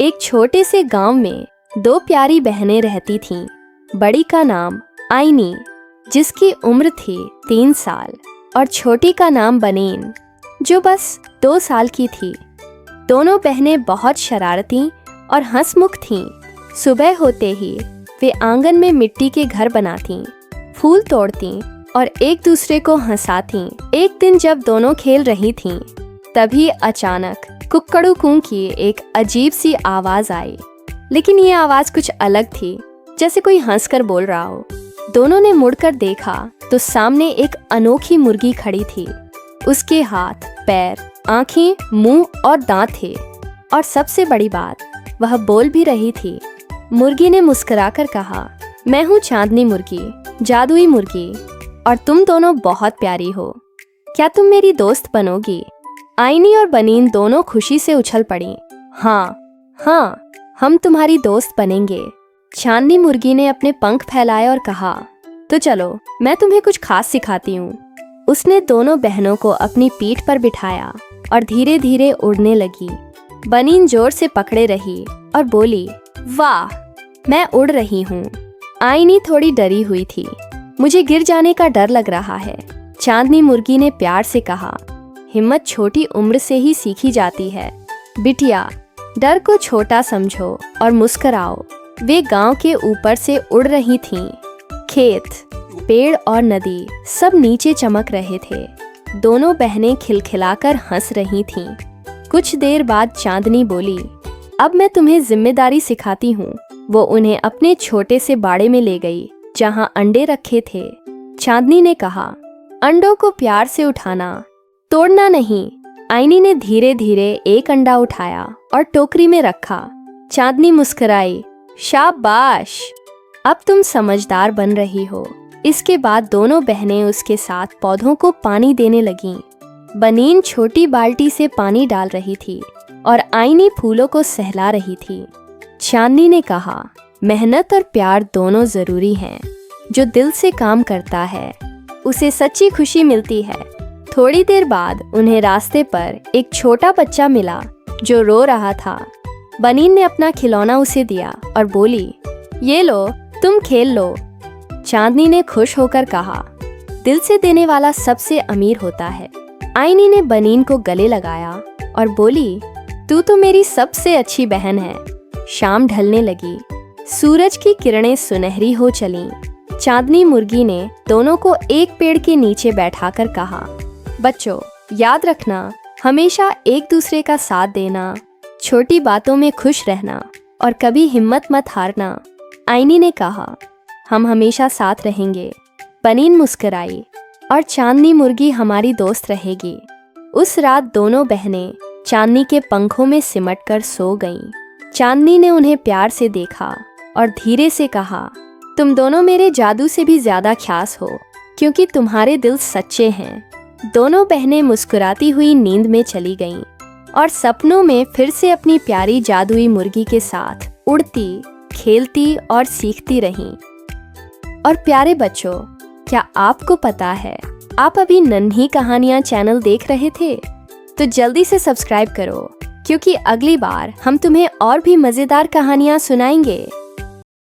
एक छोटे से गांव में दो प्यारी बहनें रहती थीं। बड़ी का नाम आइनी, जिसकी उम्र थी 3 साल, और छोटी का नाम बनीन, जो बस 2 साल की थी। दोनों बहनें बहुत शरारती और हंसमुख थीं। सुबह होते ही वे आंगन में मिट्टी के घर बनातीं, फूल तोड़तीं और एक दूसरे को हंसातीं। एक दिन जब दोनों खेल रही थीं, तभी अचानक कुक्कड़ू कू की एक अजीब सी आवाज आई। लेकिन ये आवाज कुछ अलग थी, जैसे कोई हंसकर बोल रहा हो। दोनों ने मुड़कर देखा तो सामने एक अनोखी मुर्गी खड़ी थी। उसके हाथ, पैर, आंखें, मुंह और दांत थे, और सबसे बड़ी बात, वह बोल भी रही थी। मुर्गी ने मुस्कुराकर कहा, मैं हूँ चांदनी मुर्गी, जादुई मुर्गी, और तुम दोनों बहुत प्यारी हो। क्या तुम मेरी दोस्त बनोगी? आइनी और बनीन दोनों खुशी से उछल पड़ी। हाँ, हम तुम्हारी दोस्त बनेंगे। चांदनी मुर्गी ने अपने पंख फैलाए और कहा, तो चलो मैं तुम्हें कुछ खास सिखाती हूँ। उसने दोनों बहनों को अपनी पीठ पर बिठाया और धीरे धीरे उड़ने लगी। बनीन जोर से पकड़े रही और बोली, वाह, मैं उड़ रही हूँ। आइनी थोड़ी डरी हुई थी, मुझे गिर जाने का डर लग रहा है। चांदनी मुर्गी ने प्यार से कहा, हिम्मत छोटी उम्र से ही सीखी जाती है। बिटिया, डर को छोटा समझो और मुस्कुराओ। वे गांव के ऊपर से उड़ रही थीं। खेत, पेड़ और नदी सब नीचे चमक रहे थे। दोनों बहनें खिलखिलाकर हंस रही थीं। कुछ देर बाद चांदनी बोली, अब मैं तुम्हें जिम्मेदारी सिखाती हूँ। वो उन्हें अपने छोटे से बाड़े में ले गई, जहाँ अंडे रखे थे। चांदनी ने कहा, अंडों को प्यार से उठाना, तोड़ना नहीं। आइनी ने धीरे धीरे एक अंडा उठाया और टोकरी में रखा। चांदनी मुस्कुराई, शाबाश, अब तुम समझदार बन रही हो। इसके बाद दोनों बहनें उसके साथ पौधों को पानी देने लगीं। बनीन छोटी बाल्टी से पानी डाल रही थी और आइनी फूलों को सहला रही थी। चांदनी ने कहा, मेहनत और प्यार दोनों जरूरी हैं। जो दिल से काम करता है, उसे सच्ची खुशी मिलती है। थोड़ी देर बाद उन्हें रास्ते पर एक छोटा बच्चा मिला जो रो रहा था। बनीन ने अपना खिलौना उसे दिया और बोली, ये लो, तुम खेल लो। चांदनी ने खुश होकर कहा, दिल से देने वाला सबसे अमीर होता है। आइनी ने बनीन को गले लगाया और बोली, तू तो मेरी सबसे अच्छी बहन है। शाम ढलने लगी, सूरज की किरणें सुनहरी हो चलीं। चांदनी मुर्गी ने दोनों को एक पेड़ के नीचे बैठाकर कहा, बच्चों, याद रखना, हमेशा एक दूसरे का साथ देना, छोटी बातों में खुश रहना और कभी हिम्मत मत हारना। आइनी ने कहा, हम हमेशा साथ रहेंगे। बनीन मुस्कुराई, और चांदनी मुर्गी हमारी दोस्त रहेगी। उस रात दोनों बहनें चांदनी के पंखों में सिमटकर सो गईं। चांदनी ने उन्हें प्यार से देखा और धीरे से कहा, तुम दोनों मेरे जादू से भी ज्यादा ख्यास हो, क्योंकि तुम्हारे दिल सच्चे हैं। दोनों बहनें मुस्कुराती हुई नींद में चली गईं और सपनों में फिर से अपनी प्यारी जादुई मुर्गी के साथ उड़ती, खेलती और सीखती रहीं। और प्यारे बच्चों, क्या आपको पता है, आप अभी नन्ही कहानियाँ चैनल देख रहे थे? तो जल्दी से सब्सक्राइब करो, क्योंकि अगली बार हम तुम्हें और भी मज़ेदार कहानियाँ सुनाएंगे।